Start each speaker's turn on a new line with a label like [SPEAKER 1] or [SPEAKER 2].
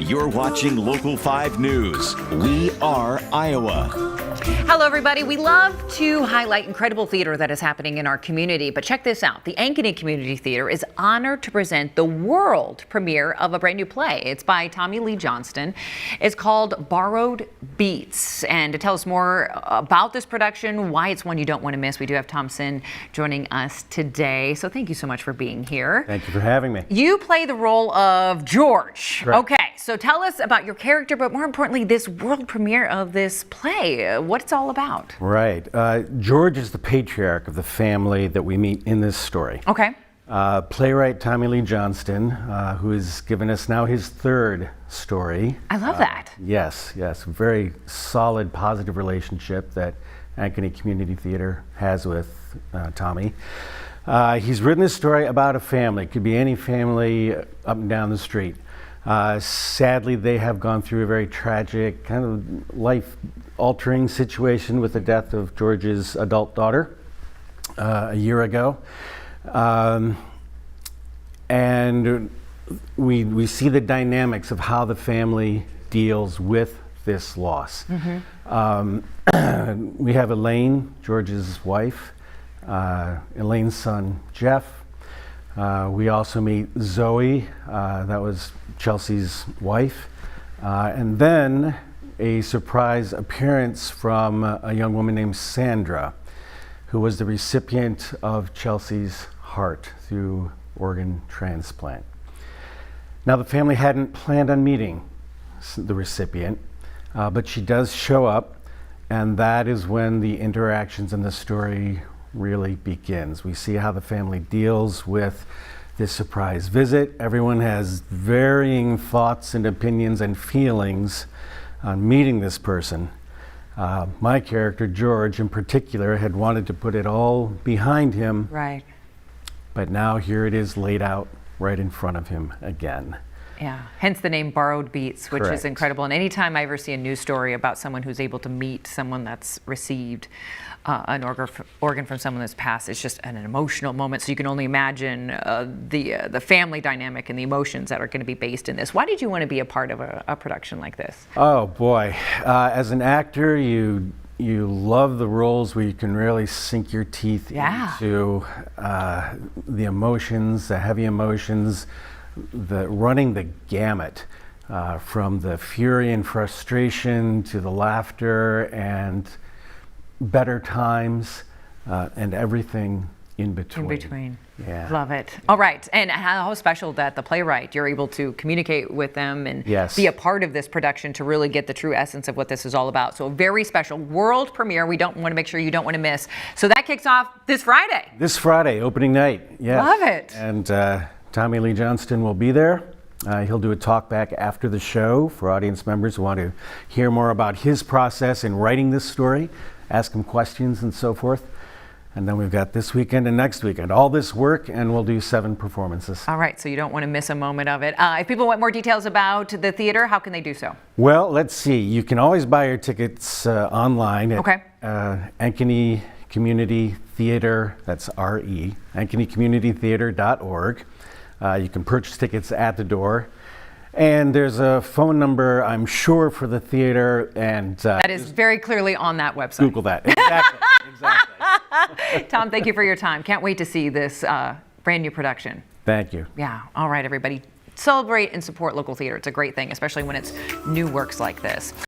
[SPEAKER 1] You're watching Local 5 News. We are Iowa.
[SPEAKER 2] Hello, everybody. We love to highlight incredible theater that is happening in our community, but check this out. The Ankeny Community Theatre is honored to present the world premiere of a brand new play. It's by Tommy Lee Johnston. It's called Borrowed Beats. And to tell us more about this production, why it's one you don't want to miss, we do have Thompson joining us today. So thank you so much for being here.
[SPEAKER 3] Thank you for having me.
[SPEAKER 2] You play the role of George.
[SPEAKER 3] Correct.
[SPEAKER 2] Okay, so tell us about your character, but more importantly, this world premiere of this play. What it's all about.
[SPEAKER 3] Right. George is the patriarch of the family that we meet in this story.
[SPEAKER 2] Okay.
[SPEAKER 3] Playwright Tommy Lee Johnston, who has given us now his third story.
[SPEAKER 2] I love that.
[SPEAKER 3] Yes. Very solid, positive relationship that Ankeny Community Theatre has with Tommy. He's written this story about a family. It could be any family up and down the street. Sadly, they have gone through a very tragic, kind of life-altering situation with the death of George's adult daughter a year ago. And we see the dynamics of how the family deals with this loss. Mm-hmm. We have Elaine, George's wife, Elaine's son, Jeff. We also meet Zoe, that was Chelsea's wife, and then a surprise appearance from a young woman named Sandra, who was the recipient of Chelsea's heart through organ transplant. Now, the family hadn't planned on meeting the recipient, but she does show up, and that is when the interactions in the story really begins. We see how the family deals with this surprise visit. Everyone has varying thoughts and opinions and feelings on meeting this person. My character, George, in particular, had wanted to put it all behind him.
[SPEAKER 2] Right.
[SPEAKER 3] But now here it is laid out right in front of him again.
[SPEAKER 2] Yeah, hence the name Borrowed Beats, which
[SPEAKER 3] Correct.
[SPEAKER 2] is incredible. And anytime I ever see a news story about someone who's able to meet someone that's received an organ from someone that's passed, it's just an emotional moment. So you can only imagine the family dynamic and the emotions that are going to be based in this. Why did you want to be a part of a production like this?
[SPEAKER 3] Oh boy, as an actor, you love the roles where you can really sink your teeth into the emotions, the heavy emotions, running the gamut, from the fury and frustration to the laughter and better times, and everything in between.
[SPEAKER 2] In between.
[SPEAKER 3] Yeah.
[SPEAKER 2] Love it. All right. And how special that the playwright, you're able to communicate with them and be a part of this production to really get the true essence of what this is all about. So a very special world premiere we don't want to make sure you don't want to miss. So that kicks off this Friday.
[SPEAKER 3] This Friday, opening night. Yes.
[SPEAKER 2] Love it.
[SPEAKER 3] And Tommy Lee Johnston will be there. He'll do a talk back after the show for audience members who want to hear more about his process in writing this story, ask him questions and so forth. And then we've got this weekend and next weekend, all this work, and we'll do 7 performances.
[SPEAKER 2] All right, so you don't want to miss a moment of it. If people want more details about the theater, how can they do so?
[SPEAKER 3] Well, let's see. You can always buy your tickets online at Ankeny Community Theatre, that's R-E, AnkenyCommunityTheatre.org. You can purchase tickets at the door. And there's a phone number, I'm sure, for the theater. And
[SPEAKER 2] that is very clearly on that website.
[SPEAKER 3] Google that. Exactly.
[SPEAKER 2] Tom, thank you for your time. Can't wait to see this brand new production.
[SPEAKER 3] Thank you.
[SPEAKER 2] Yeah. All right, everybody. Celebrate and support local theater. It's a great thing, especially when it's new works like this.